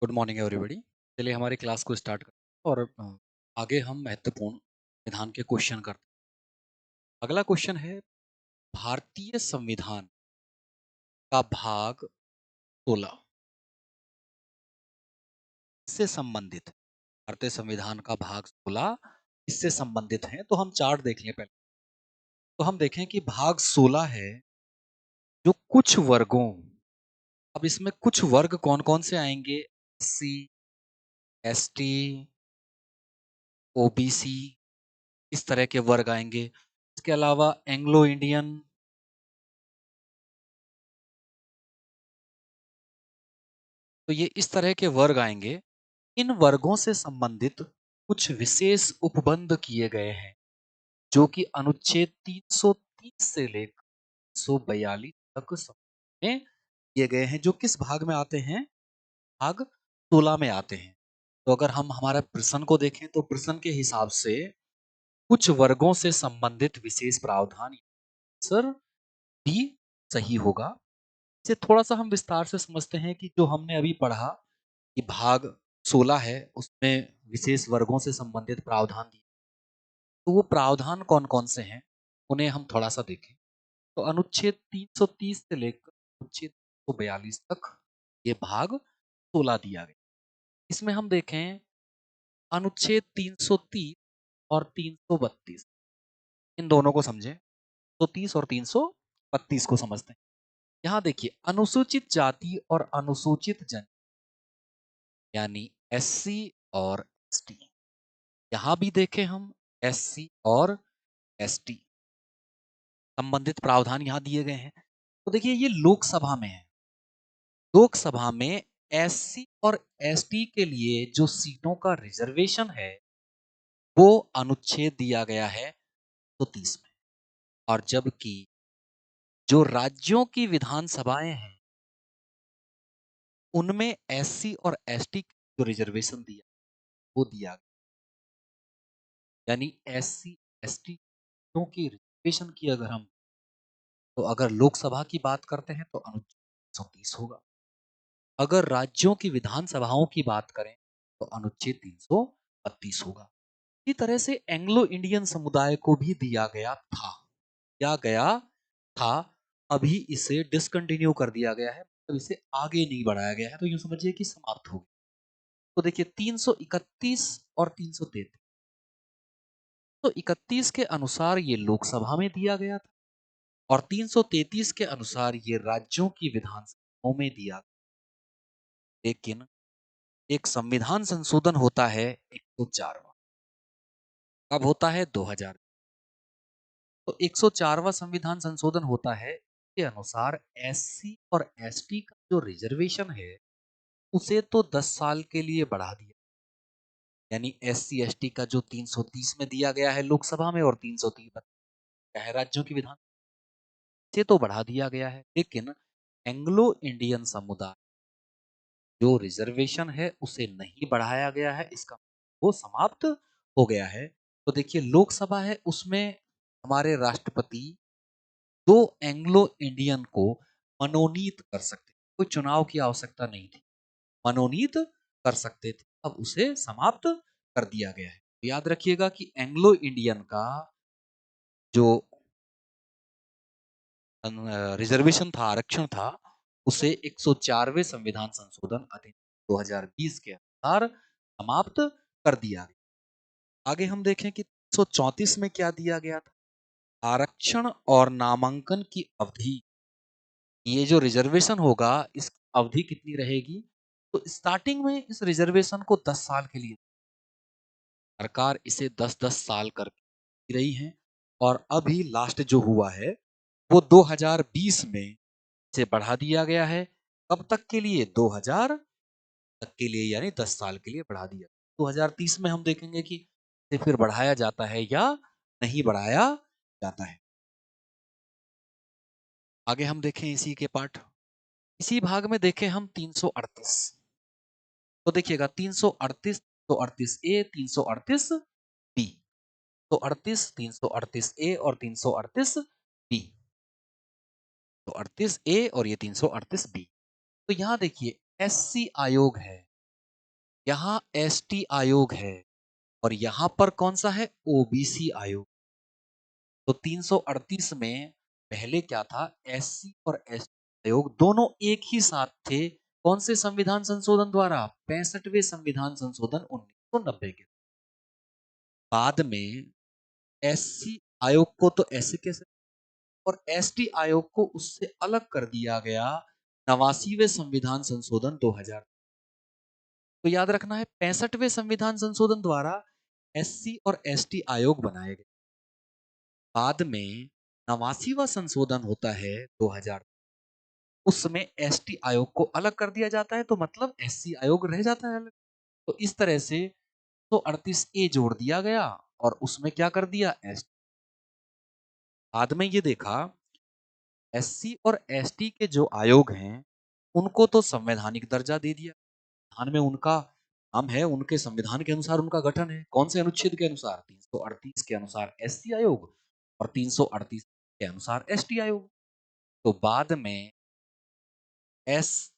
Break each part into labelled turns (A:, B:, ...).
A: Good morning everybody. चलिए हमारी class को स्टार्ट करते हैं और आगे हम महत्वपूर्ण संविधान के क्वेश्चन करते हैं। अगला क्वेश्चन है, भारतीय संविधान का भाग 16 इससे संबंधित है। भारतीय संविधान का भाग 16 इससे संबंधित है। तो हम चार्ट देख लें पहले। तो हम देखें कि भाग 16 है जो कुछ वर्गों, अब इसमें कुछ वर्ग कौन कौन से आएंगे? एससी, एसटी, ओबीसी, इस तरह के वर्ग आएंगे। इसके अलावा एंग्लो इंडियन, तो ये इस तरह के वर्ग आएंगे। इन वर्गों से संबंधित कुछ विशेष उपबंध किए गए हैं जो कि अनुच्छेद 330 से लेकर 342 तक में किए गए हैं, जो किस भाग में आते हैं? भाग 16 में आते हैं। तो अगर हम हमारा प्रश्न को देखें तो प्रश्न के हिसाब से कुछ वर्गों से संबंधित विशेष प्रावधान, सर बी सही होगा। इसे थोड़ा सा हम विस्तार से समझते हैं कि जो हमने अभी पढ़ा कि भाग 16 है उसमें विशेष वर्गों से संबंधित प्रावधान दिए, तो वो प्रावधान कौन कौन से हैं उन्हें हम थोड़ा सा देखें। तो अनुच्छेद 330 से लेकर अनुच्छेद 342 तक ये भाग 16 दिया गया। इसमें हम देखें अनुच्छेद 330 और 332, इन दोनों को समझें। तो 30 और 332 को समझते हैं। यहाँ देखिए, अनुसूचित जाति और अनुसूचित जन यानी एससी और एसटी, यहां भी देखें हम एससी और एसटी संबंधित प्रावधान यहां दिए गए हैं। तो देखिए ये लोकसभा में है। लोकसभा में एससी और एसटी के लिए जो सीटों का रिजर्वेशन है वो अनुच्छेद दिया गया है 130 में। और जबकि जो राज्यों की विधानसभाएं हैं उनमें एससी और एसटी जो रिजर्वेशन दिया वो दिया गया, यानी एससी एसटी की रिजर्वेशन की अगर हम, तो अगर लोकसभा की बात करते हैं तो अनुच्छेद 130 होगा। अगर राज्यों की विधानसभाओं की बात करें तो अनुच्छेद 332 होगा। इसी तरह से एंग्लो इंडियन समुदाय को भी दिया गया था। अभी इसे डिसकंटिन्यू कर दिया गया है, तो इसे आगे नहीं बढ़ाया गया है, तो यूं समझिए कि समाप्त हो गया। तो देखिए 331 और 333, तो 31 के अनुसार ये लोकसभा में दिया गया था और 333 के अनुसार ये राज्यों की विधानसभाओं में दिया गया। लेकिन एक संविधान संशोधन होता है 104वां, कब होता है? 2000। तो 104वां संविधान संशोधन होता है, के अनुसार एससी और एसटी का जो रिजर्वेशन है उसे तो 10 साल के लिए बढ़ा दिया, यानी एससी एसटी का जो 330 में दिया गया है लोकसभा में और 330 है राज्यों की विधान से, तो बढ़ा दिया गया है। लेकिन एंग्लो इंडियन समुदाय जो रिजर्वेशन है उसे नहीं बढ़ाया गया है, इसका वो समाप्त हो गया है। तो देखिए लोकसभा है उसमें हमारे राष्ट्रपति दो एंग्लो इंडियन को मनोनीत कर सकते, कोई चुनाव की आवश्यकता नहीं थी, मनोनीत कर सकते थे। अब उसे समाप्त कर दिया गया है। तो याद रखिएगा कि एंग्लो इंडियन का जो रिजर्वेशन था, आरक्षण था, उसे 104वें संविधान संशोधन अधिनियम 2020 के अनुसार समाप्त कर दिया गया। आगे हम देखें कि 134 में क्या दिया गया था? आरक्षण और नामांकन की अवधि, ये जो रिजर्वेशन होगा इसकी अवधि कितनी रहेगी? तो स्टार्टिंग में इस रिजर्वेशन को 10 साल के लिए, सरकार इसे 10-10 साल करके रही है और अभी लास्ट जो हुआ है वो 2020 में इसे बढ़ा दिया गया है। कब तक के लिए? 2000 तक के लिए, यानी 10 साल के लिए बढ़ा दिया। 2030 में हम देखेंगे कि इसे फिर बढ़ाया जाता है या नहीं बढ़ाया जाता है। आगे हम देखें इसी के पार्ट, इसी भाग में देखें हम 338। तो देखिएगा 338, तो 38 ए, 338 बी, तो 38, 338 ए और 338 बी, तो 38 ए और ये 338 बी। तो यहां देखिए एससी आयोग है, यहाँ एसटी आयोग है और यहाँ पर कौन सा है? ओबीसी आयोग। तो 338 में पहले क्या था? एससी और एसटी आयोग दोनों एक ही साथ थे। कौन से संविधान संशोधन द्वारा? 65वें संविधान संशोधन 1990 के। बाद में एससी आयोग को तो ऐसे कैसे और एसटी आयोग को उससे अलग कर दिया गया 89वें संविधान संशोधन 2000। तो याद रखना है 65वें संविधान संशोधन द्वारा एससी और एसटी आयोग बनाए गए। बाद में 89वां संशोधन होता है 2000, उसमें एसटी आयोग को अलग कर दिया जाता है, तो मतलब एससी आयोग रह जाता है अलग। तो इस तरह से तो 38 ए जोड़ दिया गया और उसमें क्या कर दिया? एस। बाद में ये देखा एससी और एसटी के जो आयोग हैं उनको तो संवैधानिक दर्जा दे दिया। संविधान में उनका नाम है, उनके संविधान के अनुसार उनका गठन है। कौन से अनुच्छेद के अनुसार? 338 के अनुसार एससी आयोग और 338 के अनुसार एसटी आयोग। तो बाद में एस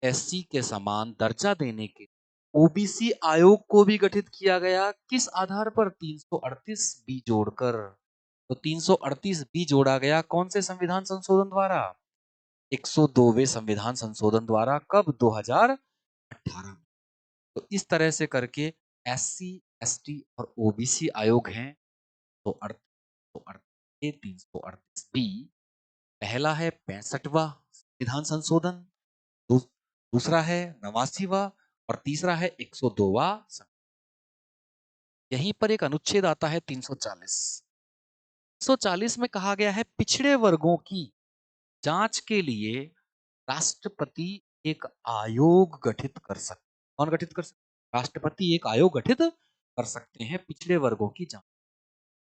A: एससी के समान दर्जा देने के ओबीसी आयोग को भी गठित किया गया। किस आधार पर? 338 बी जोड़कर। तो 338 बी जोड़ा गया कौन से संविधान संशोधन द्वारा? 102वें संविधान संशोधन द्वारा। कब? 2018 में। तो इस तरह से करके एससी एसटी और ओबीसी आयोग हैं। तो 338 बी पहला है 65वां संविधान संशोधन, दूसरा है 89वां और तीसरा है 102वां। यहीं पर एक अनुच्छेद आता है 340। 340 में कहा गया है पिछड़े वर्गों की जांच के लिए राष्ट्रपति एक आयोग गठित कर सकते। कौन गठित कर सकते? राष्ट्रपति एक आयोग गठित कर सकते हैं पिछड़े वर्गों की जांच।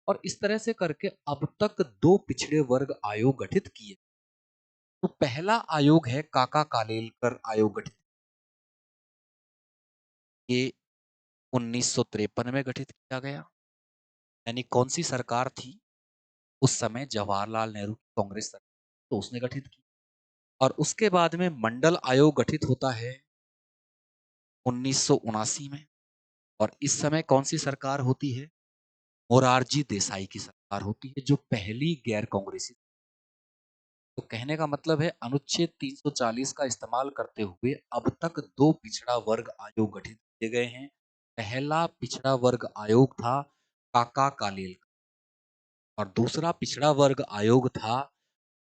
A: और इस तरह से करके अब तक 2 पिछड़े वर्ग आयोग गठित किए। तो पहला आयोग है काका कालेलकर आयोग गठित। ये 1953 में गठित किया गया। यानी कौन सी सरकार थी उस समय? जवाहरलाल नेहरू की कांग्रेस सरकार, तो उसने गठित की। और उसके बाद में मंडल आयोग गठित होता है 1979 में। और इस समय कौन सी सरकार होती है? मोरारजी देसाई की सरकार होती है, जो पहली गैर कांग्रेसी। तो कहने का मतलब है अनुच्छेद 340 का इस्तेमाल करते हुए अब तक 2 पिछड़ा वर्ग आयोग गठित किए गए हैं। पहला पिछड़ा वर्ग आयोग था काका कालेल और दूसरा पिछड़ा वर्ग आयोग था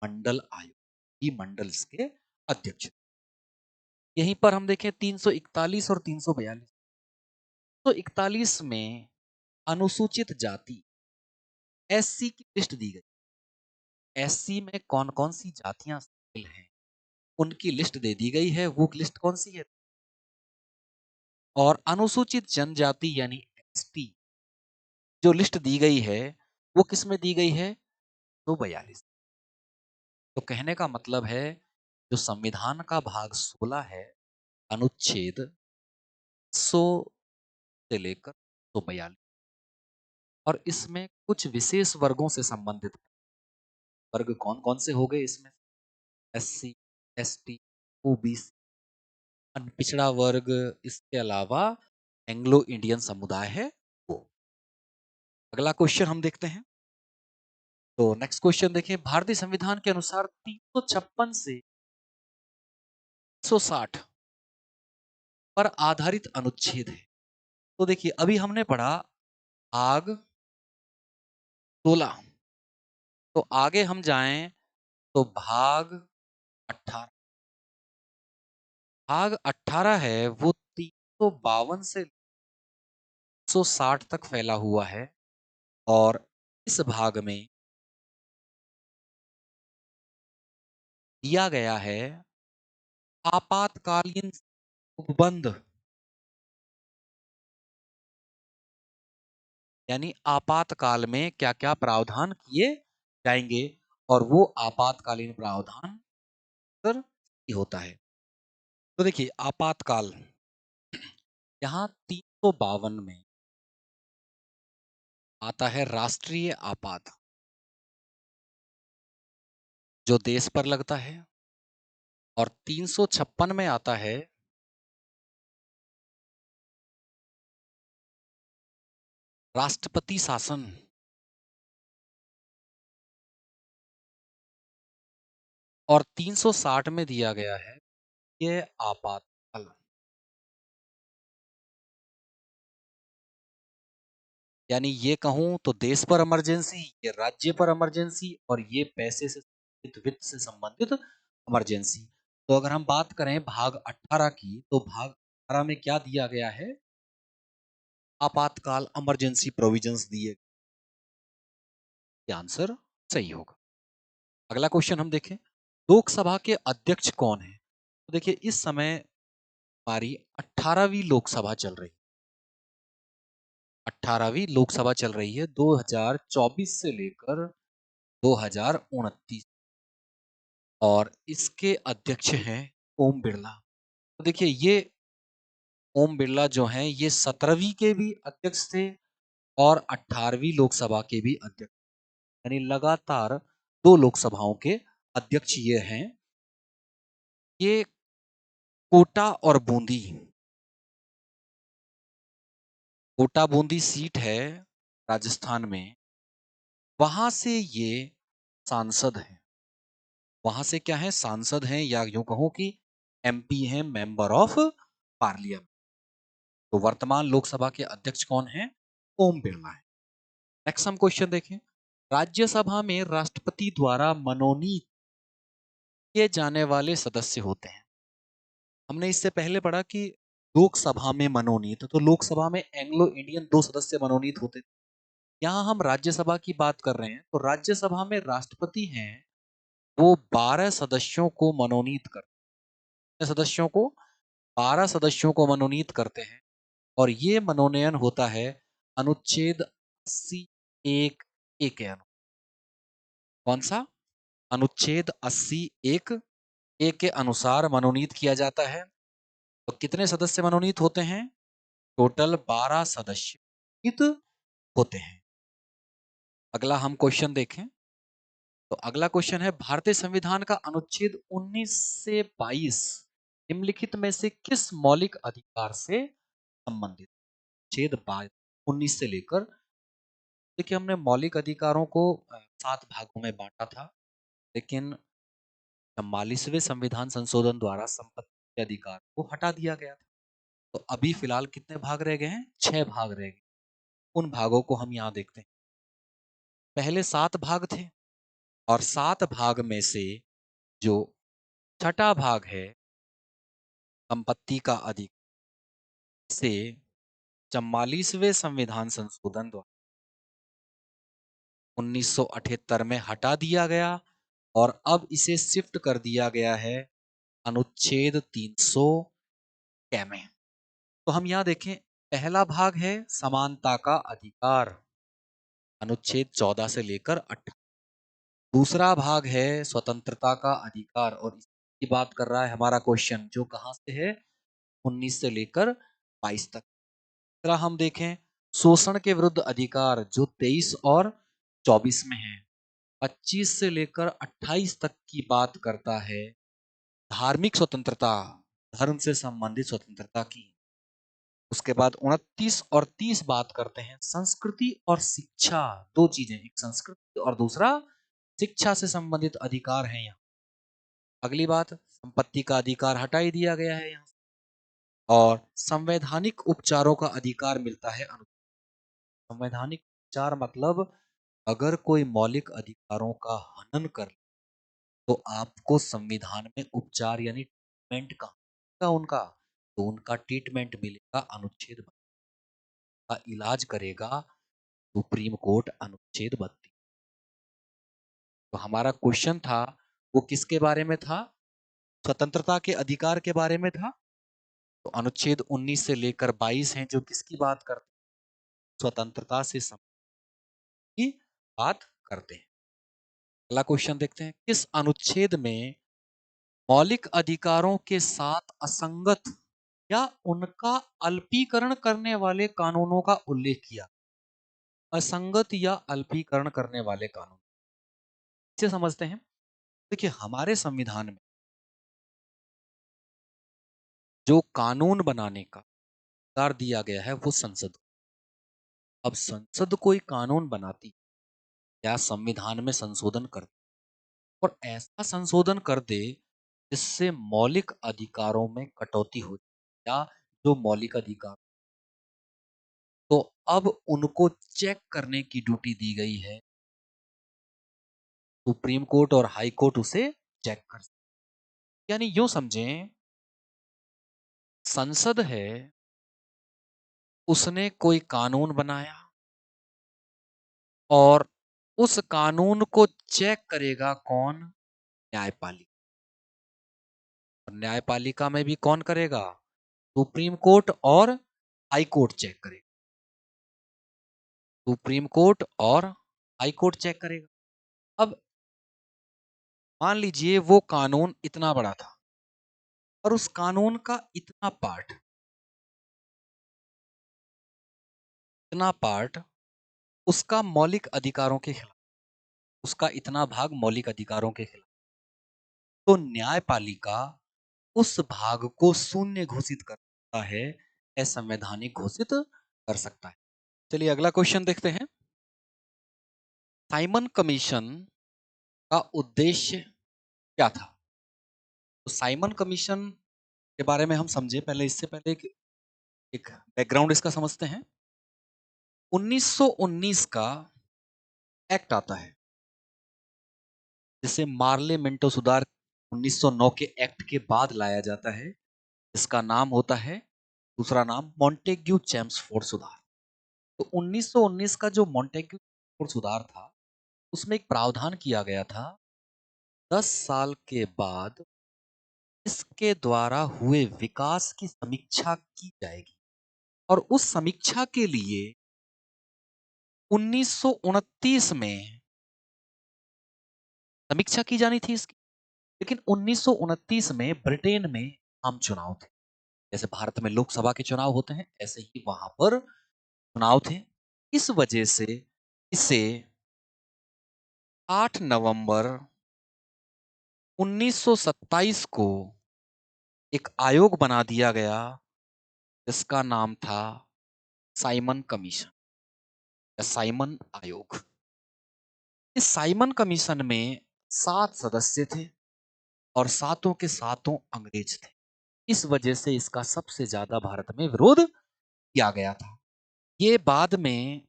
A: मंडल आयोग। ये मंडल्स के अध्यक्ष। यहीं पर हम देखें 341 और 342। तो 41 में अनुसूचित जाति एससी की लिस्ट दी गई। एससी में कौन कौन सी जातियां शामिल हैं उनकी लिस्ट दे दी गई है। वो लिस्ट कौन सी है? और अनुसूचित जनजाति यानी एसटी जो लिस्ट दी गई है वो किस में दी गई है? 242। तो कहने का मतलब है जो संविधान का भाग 16 है अनुच्छेद 100 से लेकर 242 और इसमें कुछ विशेष वर्गों से संबंधित वर्ग कौन कौन से हो गए इसमें? एससी एसटी ओबीसी पिछड़ा वर्ग, इसके अलावा एंग्लो इंडियन समुदाय है वो। अगला क्वेश्चन हम देखते हैं। तो नेक्स्ट क्वेश्चन देखिए, भारतीय संविधान के अनुसार 356 से 160 पर आधारित अनुच्छेद है। तो देखिए अभी हमने पढ़ा भाग 16। तो आगे हम जाएं तो भाग 18। भाग 18 है वो 352 से 160 तक फैला हुआ है। और इस भाग में दिया गया है आपातकालीन उपबंध, यानी आपातकाल में क्या क्या प्रावधान किए जाएंगे और वो आपातकालीन प्रावधान सर होता है। तो देखिए आपातकाल यहाँ 352 में आता है राष्ट्रीय आपात जो देश पर लगता है। और 356 में आता है राष्ट्रपति शासन और 360 में दिया गया है ये आपातकाल, यानी ये कहूं तो देश पर इमरजेंसी, ये राज्य पर इमरजेंसी और ये पैसे से संबंधित, वित्त से संबंधित इमरजेंसी। तो अगर हम बात करें भाग 18 की, तो भाग 18 में क्या दिया गया है? आपातकाल, इमरजेंसी प्रोविजंस दिए। आंसर सही होगा। अगला क्वेश्चन हम देखें, लोकसभा के अध्यक्ष कौन है? तो देखिए इस समय हमारी 18वीं लोकसभा चल रही है। 18वीं लोकसभा चल रही है 2024 से लेकर 2029, और इसके अध्यक्ष हैं ओम बिरला। तो देखिए ये ओम बिरला जो हैं ये 17वीं के भी अध्यक्ष थे और 18वीं लोकसभा के भी अध्यक्ष, यानी लगातार दो लोकसभाओं के अध्यक्ष ये हैं। ये कोटा और बूंदी, कोटा बूंदी सीट है राजस्थान में, वहां से ये सांसद हैं। वहां से क्या है? सांसद हैं, या यूं कहूं कि एमपी हैं, मेंबर ऑफ पार्लियामेंट। तो वर्तमान लोकसभा के अध्यक्ष कौन है? ओम बिरला है। नेक्स्ट हम क्वेश्चन देखें, राज्यसभा में राष्ट्रपति द्वारा मनोनीत किए जाने वाले सदस्य होते हैं। हमने इससे पहले पढ़ा कि लोकसभा में मनोनीत, तो लोकसभा में एंग्लो इंडियन दो सदस्य मनोनीत होते थे। यहाँ हम राज्यसभा की बात कर रहे हैं, तो राज्यसभा में राष्ट्रपति हैं, वो 12 सदस्यों को मनोनीत करते हैं। सदस्यों को 12 सदस्यों को मनोनीत करते हैं, और ये मनोनयन होता है अनुच्छेद 80 एक ए के अनुसार। कौन सा? अनुच्छेद 80 एक ए के अनुसार मनोनीत किया जाता है। तो कितने सदस्य मनोनीत होते हैं? टोटल 12 सदस्य मनोनीत होते हैं। अगला हम क्वेश्चन देखें, तो अगला क्वेश्चन है, भारतीय संविधान का अनुच्छेद 19 से 22 निम्नलिखित में से किस मौलिक अधिकार से संबंधित? छेद 19 से लेकर, देखिए हमने मौलिक अधिकारों को 7 भागों में बांटा था, लेकिन 44वें संविधान संशोधन द्वारा संपत्ति के अधिकार को हटा दिया गया था। तो अभी फिलहाल कितने भाग रह गए हैं? 6 भाग रह गए। उन भागों को हम यहाँ देखते हैं। पहले 7 भाग थे, और 7 भाग में से जो छठा भाग है संपत्ति का अधिकार से 44वें संविधान संशोधन द्वारा 1978 में हटा दिया गया, और अब इसे शिफ्ट कर दिया गया है अनुच्छेद 300 कै में। तो हम यहां देखें, पहला भाग है समानता का अधिकार, अनुच्छेद 14 से लेकर 18। दूसरा भाग है स्वतंत्रता का अधिकार, और इसकी बात कर रहा है हमारा क्वेश्चन, जो कहां से है? 19 से लेकर 22 तक। तीसरा हम देखें शोषण के विरुद्ध अधिकार, जो 23 और 24 में है। 25 से लेकर 28 तक की बात करता है धार्मिक स्वतंत्रता, धर्म से संबंधित स्वतंत्रता की। उसके बाद 29 और 30 बात करते हैं संस्कृति और शिक्षा, दो चीजें, एक संस्कृति और दूसरा शिक्षा से संबंधित अधिकार है यहाँ। अगली बात, संपत्ति का अधिकार हटा ही दिया गया है यहाँ, और संवैधानिक उपचारों का अधिकार मिलता है। संवैधानिक उपचार मतलब अगर कोई मौलिक अधिकारों का हनन कर, तो आपको संविधान में उपचार यानी ट्रीटमेंट का उनका, तो उनका ट्रीटमेंट मिलेगा अनुच्छेद का, इलाज करेगा सुप्रीम कोर्ट अनुच्छेद 32। तो हमारा क्वेश्चन था वो किसके बारे में था? स्वतंत्रता के अधिकार के बारे में था। तो अनुच्छेद 19 से लेकर 22 हैं जो किसकी बात करते हैं? स्वतंत्रता से की बात करते हैं। अगला क्वेश्चन देखते हैं, किस अनुच्छेद में मौलिक अधिकारों के साथ असंगत या उनका अल्पीकरण करने वाले कानूनों का उल्लेख किया? असंगत या अल्पीकरण करने वाले कानून इसे समझते हैं। देखिए हमारे संविधान में जो कानून बनाने का अधिकार दिया गया है वो संसद, अब संसद कोई कानून बनाती या संविधान में संशोधन करती और ऐसा संशोधन कर दे जिससे मौलिक अधिकारों में कटौती हो जाए या जो मौलिक अधिकार, तो अब उनको चेक करने की ड्यूटी दी गई है। सुप्रीम कोर्ट और हाई कोर्ट उसे चेक कर सकते। यानी यूं समझें, संसद है, उसने कोई कानून बनाया और उस कानून को चेक करेगा कौन? न्यायपालिका। और न्यायपालिका में भी कौन करेगा? सुप्रीम कोर्ट और हाई कोर्ट चेक करेगा। सुप्रीम कोर्ट और हाई कोर्ट चेक करेगा। अब मान लीजिए वो कानून इतना बड़ा था और उस कानून का इतना पार्ट उसका मौलिक अधिकारों के खिलाफ, उसका इतना भाग मौलिक अधिकारों के खिलाफ, तो न्यायपालिका उस भाग को शून्य घोषित कर सकता है, असंवैधानिक घोषित कर सकता है। चलिए अगला क्वेश्चन देखते हैं। साइमन कमीशन का उद्देश्य क्या था? तो साइमन कमीशन के बारे में हम समझे, पहले इससे पहले एक बैकग्राउंड इसका समझते हैं। 1919 का एक्ट आता है जिसे मार्ले मिंटो सुधार 1909 के एक्ट के बाद लाया जाता है। इसका नाम होता है, दूसरा नाम मॉन्टेग्यू चेम्सफोर्ड सुधार। तो 1919 का जो मॉन्टेग्यू चेम्सफोर्ड सुधार था, उसमें एक प्रावधान किया गया था, 10 साल के बाद इसके द्वारा हुए विकास की समीक्षा की जाएगी और उस समीक्षा के लिए 1929 में समीक्षा की जानी थी इसकी। लेकिन 1929 में ब्रिटेन में आम चुनाव थे। जैसे भारत में लोकसभा के चुनाव होते हैं, ऐसे ही वहां पर चुनाव थे। इस वजह से इसे 8 नवंबर 1927 को एक आयोग बना दिया गया जिसका नाम था साइमन कमीशन या साइमन आयोग। इस साइमन कमीशन में 7 सदस्य थे और सातों के सातों अंग्रेज थे। इस वजह से इसका सबसे ज्यादा भारत में विरोध किया गया था। ये बाद में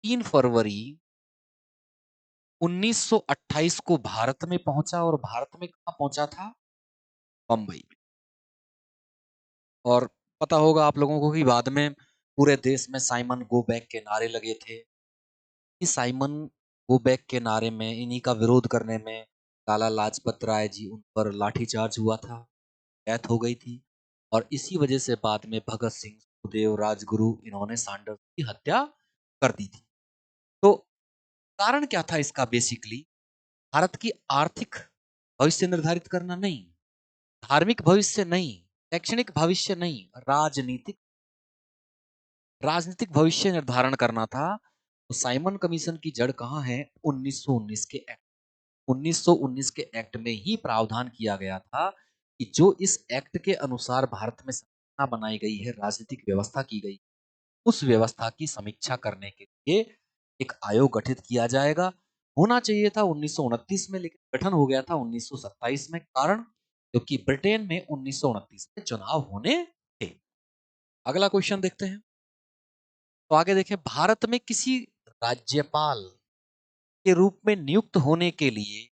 A: 3 फरवरी 1928 को भारत में पहुंचा और भारत में कहां पहुंचा था? बंबई में। और पता होगा आप लोगों को कि बाद में पूरे देश में साइमन गो बैक के नारे लगे थे। इस साइमन गो बैक के नारे में, इन्हीं का विरोध करने में लाला लाजपत राय जी, उन पर लाठीचार्ज हुआ था, डेथ हो गई थी। और इसी वजह से बाद में भगत सिंह, सुखदेव, राजगुरु, इन्होंने सांडर्स की हत्या कर दी थी। तो कारण क्या था इसका? बेसिकली भारत की आर्थिक भविष्य निर्धारित करना नहीं, धार्मिक भविष्य नहीं, शैक्षणिक भविष्य नहीं, राजनीतिक राजनीतिक भविष्य निर्धारण करना था। तो साइमन कमीशन की जड़ कहां है? 1919 के एक्ट। 1919 के एक्ट में ही प्रावधान किया गया था कि जो इस एक्ट के अनुसार भारत में संरचना बनाई गई है, राजनीतिक व्यवस्था की गई, उस व्यवस्था की समीक्षा करने के लिए एक आयोग गठित किया जाएगा। होना चाहिए था 1929 में, लेकिन गठन हो गया था 1927 में। कारण, क्योंकि ब्रिटेन में 1929 में चुनाव होने थे। अगला क्वेश्चन देखते हैं। तो आगे देखें, भारत में किसी राज्यपाल के रूप में नियुक्त होने के लिए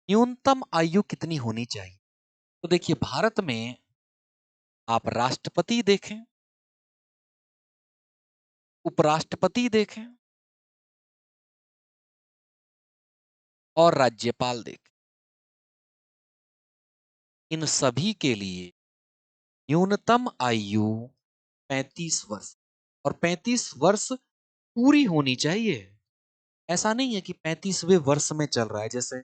A: न्यूनतम आयु कितनी होनी चाहिए? तो देखिए, भारत में आप राष्ट्रपति देखें, उपराष्ट्रपति देखें और राज्यपाल देखें, इन सभी के लिए न्यूनतम आयु 35 वर्ष, और 35 वर्ष पूरी होनी चाहिए। ऐसा नहीं है कि 35वें वर्ष में चल रहा है, जैसे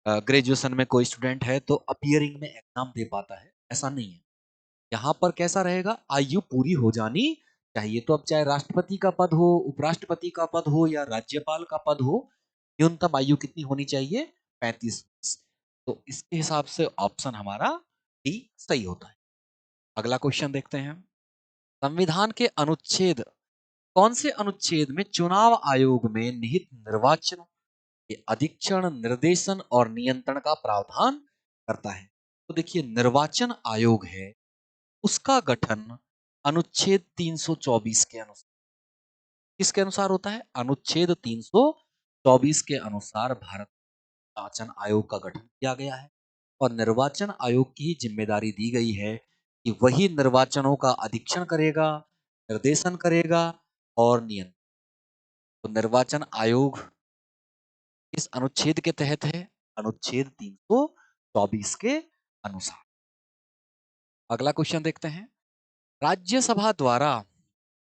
A: ग्रेजुएशन में कोई स्टूडेंट है तो अपियरिंग में एग्जाम दे पाता है, ऐसा नहीं है। यहाँ पर कैसा रहेगा? आयु पूरी हो जानी चाहिए। तो अब चाहे राष्ट्रपति का पद हो, उपराष्ट्रपति का पद हो या राज्यपाल का पद हो, न्यूनतम आयु कितनी होनी चाहिए? 35 वर्ष। तो इसके हिसाब से ऑप्शन हमारा डी सही होता है। अगला क्वेश्चन देखते हैं। संविधान के अनुच्छेद कौन से अनुच्छेद में चुनाव आयोग में निहित निर्वाचन के अधीक्षण, निर्देशन और नियंत्रण का प्रावधान करता है? तो देखिए, निर्वाचन आयोग है, उसका गठन अनुच्छेद 324 के अनुसार, किसके अनुसार होता है? अनुच्छेद 324 के अनुसार भारत निर्वाचन आयोग का गठन किया गया है और निर्वाचन आयोग की ही जिम्मेदारी दी गई है कि वही निर्वाचनों का अधीक्षण करेगा, निर्देशन करेगा और नियंत्रण। तो निर्वाचन आयोग इस अनुच्छेद के तहत है, अनुच्छेद 324 के अनुसार। अगला क्वेश्चन देखते हैं। राज्यसभा द्वारा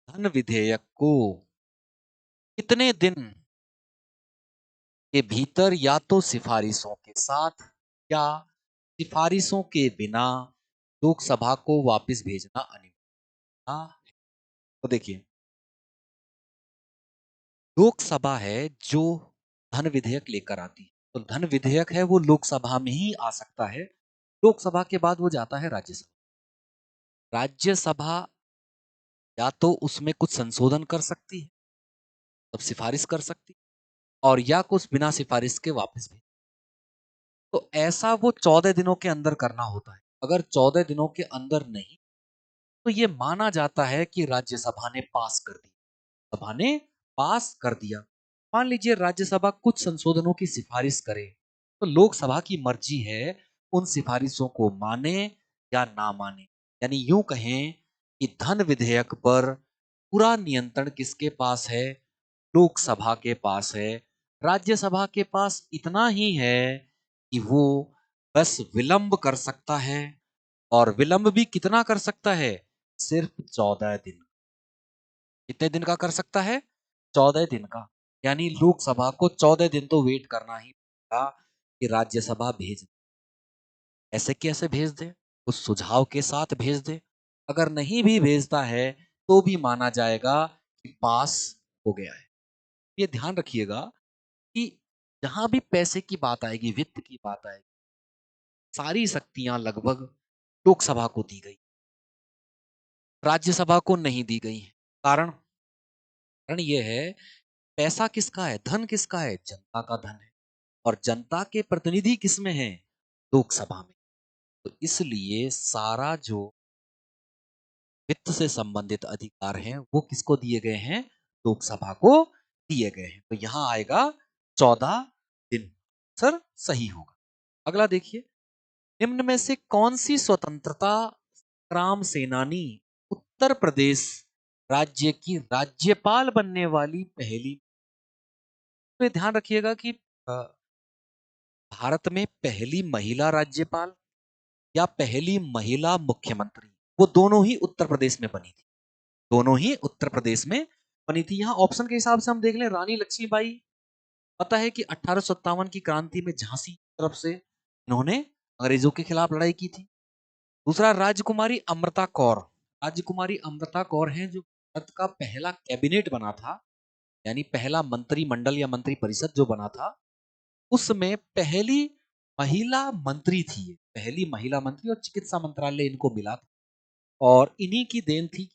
A: धन विधेयक को कितने दिन के भीतर या तो सिफारिशों के साथ या सिफारिशों के बिना लोकसभा को वापस भेजना अनिवार्य है? तो देखिए, लोकसभा है जो धन विधेयक लेकर आती है, तो धन विधेयक है वो लोकसभा में ही आ सकता है। लोकसभा के बाद वो जाता है राज्यसभा। राज्यसभा या तो उसमें कुछ संशोधन कर सकती है, तब सिफारिश कर सकती है, और या कुछ बिना सिफारिश के वापस भेज। तो ऐसा वो 14 दिनों के अंदर करना होता है। अगर 14 दिनों के अंदर नहीं, तो ये माना जाता है कि राज्यसभा ने पास कर दिया, सभा ने पास कर दिया। मान लीजिए राज्यसभा कुछ संशोधनों की सिफारिश करे, तो लोकसभा की मर्जी है उन सिफारिशों को माने या ना माने। यानी यूं कहें कि धन विधेयक पर पूरा नियंत्रण किसके पास है? लोकसभा के पास है। राज्यसभा के पास इतना ही है कि वो बस विलंब कर सकता है, और विलंब भी कितना कर सकता है? सिर्फ 14 दिन। कितने दिन का कर सकता है? 14 दिन का। यानी लोकसभा को 14 दिन तो वेट करना ही पड़ेगा कि राज्यसभा भेज। ऐसे कैसे भेज दे? उस सुझाव के साथ भेज दे। अगर नहीं भी भेजता है तो भी माना जाएगा कि पास हो गया है। ये ध्यान रखिएगा कि जहां भी पैसे की बात आएगी, वित्त की बात आएगी, सारी शक्तियां लगभग लोकसभा को दी गई, राज्यसभा को नहीं दी गई। कारण कारण यह है, पैसा किसका है? धन किसका है? जनता का धन है। और जनता के प्रतिनिधि किसमें है? लोकसभा में। तो इसलिए सारा जो वित्त से संबंधित अधिकार हैं वो किसको दिए गए हैं? लोकसभा को दिए गए हैं। तो यहां आएगा 14 दिन। सर सही होगा। अगला देखिए, निम्न में से कौन सी स्वतंत्रता संग्राम सेनानी उत्तर प्रदेश राज्य की राज्यपाल बनने वाली पहली? तो ये ध्यान रखिएगा कि भारत में पहली महिला राज्यपाल या पहली महिला मुख्यमंत्री, वो दोनों ही उत्तर प्रदेश में बनी थी। दोनों ही उत्तर प्रदेश में बनी थी। यहाँ ऑप्शन के हिसाब से हम देख लें, रानी लक्ष्मीबाई। पता है कि 1857 की क्रांति में झांसी की तरफ से इन्होंने अंग्रेजों के खिलाफ लड़ाई की थी। दूसरा, राजकुमारी अमृता कौर। राजकुमारी अमृता कौर हैं जो भारत का पहला कैबिनेट बना था, यानी पहला मंत्रिमंडल या मंत्री परिषद जो बना था, उसमें पहली महिला मंत्री थी। पहली महिला मंत्री, और चिकित्सा मंत्रालय इनको मिला था। और इन्हीं की देन थी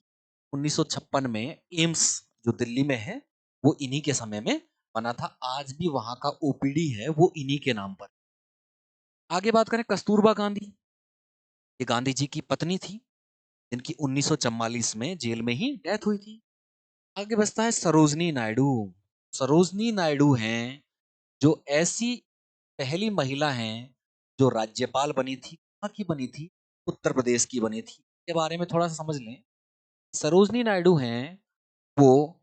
A: 1956 में एम्स जो दिल्ली में है वो इन्हीं के समय में बना था। आज भी वहां का ओपीडी है वो इन्हीं के नाम पर। आगे बात करें, कस्तूरबा गांधी। ये गांधी जी की पत्नी थी, जिनकी 1944 में जेल में ही डेथ हुई थी। आगे बचता है सरोजनी नायडू। सरोजनी नायडू हैं जो ऐसी पहली महिला हैं जो राज्यपाल बनी थी। कहाँ की बनी थी? उत्तर प्रदेश की बनी थी। के बारे में थोड़ा सा समझ लें। सरोजनी नायडू हैं वो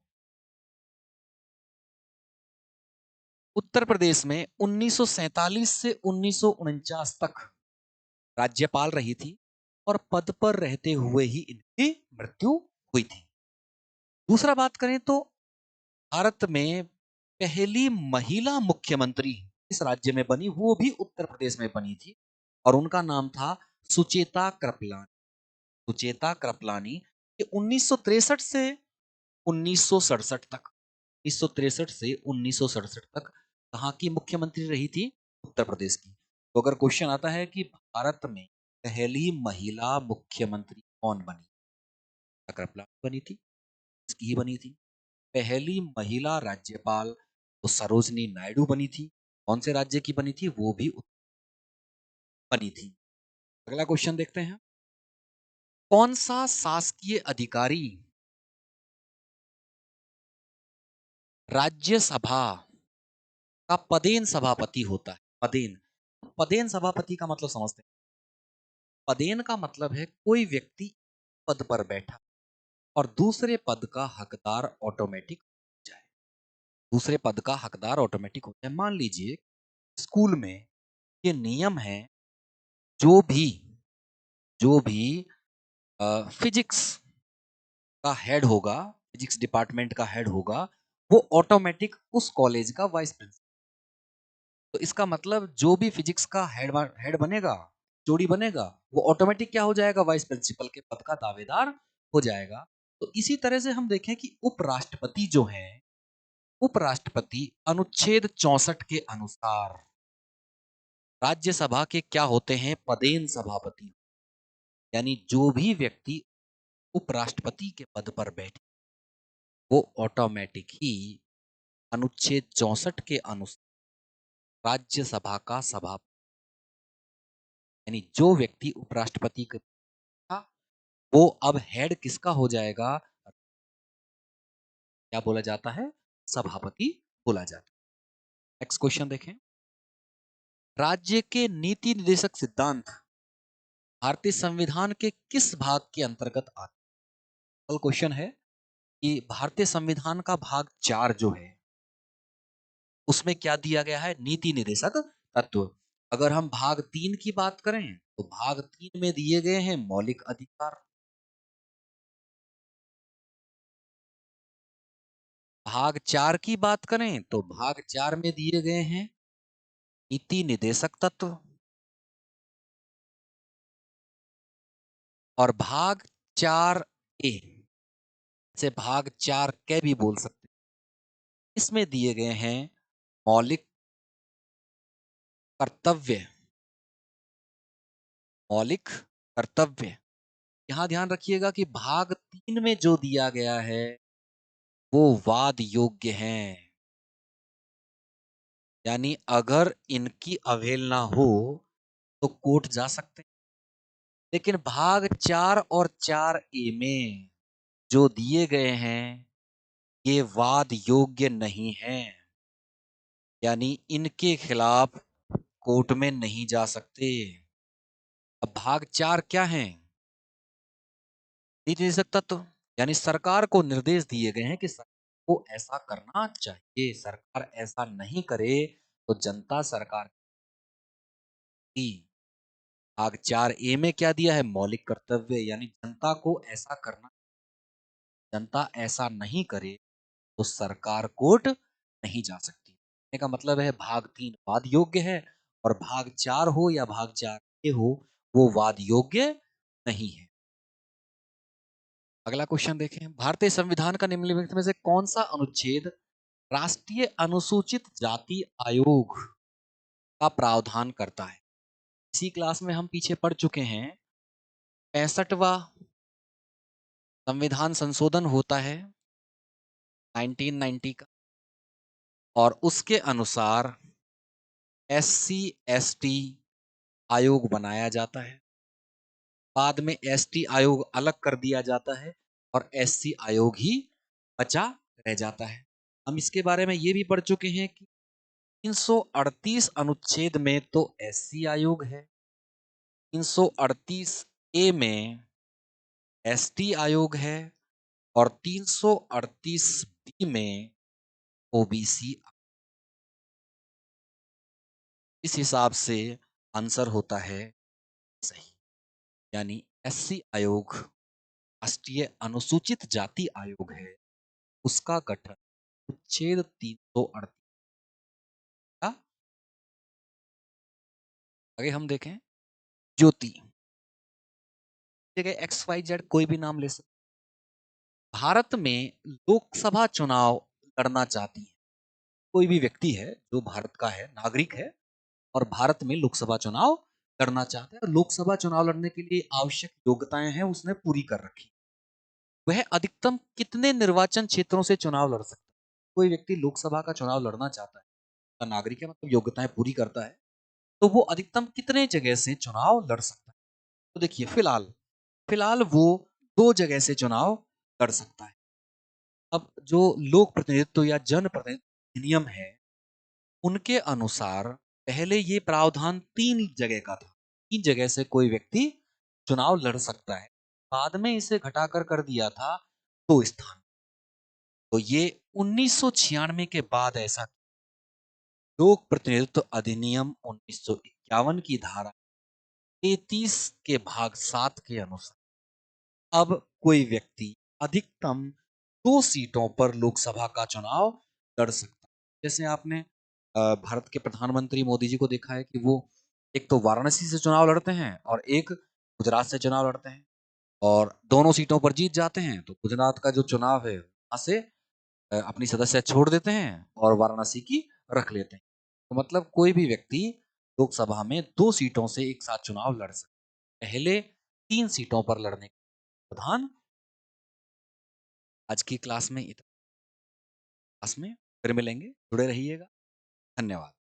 A: उत्तर प्रदेश में 1947 से 1949 तक राज्यपाल रही थी, और पद पर रहते हुए ही इनकी मृत्यु हुई थी। दूसरा बात करें तो भारत में पहली महिला मुख्यमंत्री इस राज्य में बनी, वो भी उत्तर प्रदेश में बनी थी, और उनका नाम था सुचेता कृपलानी। सुचेता कृपलानी। ये 1963 से 1967 तक, 1963 से 1967 तक कहाँ की मुख्यमंत्री रही थी? उत्तर प्रदेश की। तो अगर क्वेश्चन आता है कि भारत में पहली महिला मुख्यमंत्री कौन बनी? कृपलानी बनी थी, इसकी ही बनी थी। पहली महिला राज्यपाल तो सरोजनी नायडू बनी थी। कौन से राज्य की बनी थी? वो भी बनी थी। अगला क्वेश्चन देखते हैं। कौन सा शासकीय अधिकारी राज्यसभा का पदेन सभापति होता है? पदेन, पदेन सभापति का मतलब समझते हैं। पदेन का मतलब है कोई व्यक्ति पद पर बैठा और दूसरे पद का हकदार ऑटोमेटिक हो जाए। दूसरे पद का हकदार ऑटोमेटिक हो जाए। मान लीजिए स्कूल में ये नियम है, जो भी जो भी फिजिक्स का हेड होगा, फिजिक्स डिपार्टमेंट का हेड होगा, वो ऑटोमेटिक उस कॉलेज का वाइस प्रिंसिपल। तो इसका मतलब जो भी फिजिक्स का हेड हेड बनेगा, जोड़ी बनेगा, वो ऑटोमेटिक क्या हो जाएगा? वाइस प्रिंसिपल के पद का दावेदार हो जाएगा। तो इसी तरह से हम देखें कि उपराष्ट्रपति जो है, उपराष्ट्रपति अनुच्छेद 64 के अनुसार राज्यसभा के क्या होते हैं? पदेन सभापति। यानी जो भी व्यक्ति उपराष्ट्रपति के पद पर बैठे, वो ऑटोमेटिक ही अनुच्छेद 64 के अनुसार राज्यसभा का सभापति, यानी जो व्यक्ति उपराष्ट्रपति के था, वो अब हेड किसका हो जाएगा? क्या बोला जाता है? सभापति बोला जाता है। नेक्स्ट क्वेश्चन देखें। राज्य के नीति निर्देशक सिद्धांत भारतीय संविधान के किस भाग के अंतर्गत आते हैं? कल क्वेश्चन है कि भारतीय संविधान का भाग 4 जो है, उसमें क्या दिया गया है? नीति निर्देशक तत्व। अगर हम भाग 3 की बात करें तो भाग 3 में दिए गए हैं मौलिक अधिकार। भाग 4 की बात करें तो भाग 4 में दिए गए हैं नीति निर्देशक तत्व। और भाग 4 ए, से भाग 4 के भी बोल सकते हैं, इसमें दिए गए हैं मौलिक कर्तव्य। मौलिक कर्तव्य। यहां ध्यान रखिएगा कि भाग 3 में जो दिया गया है वो वाद योग्य हैं। यानी अगर इनकी अवहेलना हो तो कोर्ट जा सकते हैं। लेकिन भाग 4 और 4 ए में जो दिए गए हैं ये वाद योग्य नहीं है, यानी इनके खिलाफ कोर्ट में नहीं जा सकते। अब भाग 4 क्या है? नीति निर्देशक तत्व। यानी सरकार को निर्देश दिए गए हैं कि सरकार को ऐसा करना चाहिए, सरकार ऐसा नहीं करे तो जनता सरकार की। भाग 4 ए में क्या दिया है? मौलिक कर्तव्य, यानी जनता को ऐसा करना, जनता ऐसा नहीं करे तो सरकार कोर्ट नहीं जा सकती। कहने का मतलब है भाग 3 वाद योग्य है और भाग 4 हो या भाग 4 ए हो, वो वाद योग्य नहीं है। अगला क्वेश्चन देखें। भारतीय संविधान का निम्नलिखित में से कौन सा अनुच्छेद राष्ट्रीय अनुसूचित जाति आयोग का प्रावधान करता है? इसी क्लास में हम पीछे पढ़ चुके हैं। 65वां संविधान संशोधन होता है 1990 का, और उसके अनुसार एससी एसटी आयोग बनाया जाता है। बाद में एसटी आयोग अलग कर दिया जाता है और एससी आयोग ही बचा रह जाता है। हम इसके बारे में ये भी पढ़ चुके हैं कि 338 अनुच्छेद में तो एससी आयोग है, 338 ए में एसटी आयोग है और 338 बी में ओबीसी। इस हिसाब से आंसर होता है सही। यानी एससी आयोग राष्ट्रीय अनुसूचित जाति आयोग है, उसका गठन अनुच्छेद 338। आगे हम देखें। ज्योति जगह एक्स वाई जेड कोई भी नाम ले सकते। भारत में लोकसभा चुनाव लड़ना चाहती है कोई भी व्यक्ति है जो भारत का है, नागरिक है, और भारत में लोकसभा चुनाव लड़ना चाहता है, और लोकसभा चुनाव लड़ने के लिए आवश्यक योग्यताएं हैं उसने पूरी कर रखी। वह अधिकतम कितने निर्वाचन क्षेत्रों से चुनाव लड़ सकता है? कोई व्यक्ति लोकसभा का चुनाव लड़ना चाहता है, का नागरिक है मतलब योग्यताएँ पूरी करता है, तो वो अधिकतम कितने जगह से चुनाव लड़ सकता है? तो देखिए फिलहाल वो 2 जगह से चुनाव लड़ सकता है। अब जो लोक प्रतिनिधित्व या जनप्रतिनिधित्व अधिनियम है, उनके अनुसार पहले ये प्रावधान 3 जगह का था। 3 जगह से कोई व्यक्ति चुनाव लड़ सकता है। बाद में इसे घटाकर कर दिया था 2 स्थान। तो ये 1996 के बाद ऐसा लोक प्रतिनिधित्व अधिनियम 1951 की धारा 33 के भाग 7 के अनुसार अब कोई व्यक्ति अधिकतम 2 सीटों पर लोकसभा का चुनाव लड़ सकता है। जैसे आपने भारत के प्रधानमंत्री मोदी जी को देखा है कि वो एक तो वाराणसी से चुनाव लड़ते हैं और एक गुजरात से चुनाव लड़ते हैं और दोनों सीटों पर जीत जाते हैं। तो गुजरात का जो चुनाव है वहाँ से अपनी सदस्य छोड़ देते हैं और वाराणसी की रख लेते हैं। तो मतलब कोई भी व्यक्ति लोकसभा में 2 सीटों से एक साथ चुनाव लड़ सकता है। पहले 3 सीटों पर लड़ने का प्रावधान आज की क्लास में फिर मिलेंगे, जुड़े रहिएगा। धन्यवाद।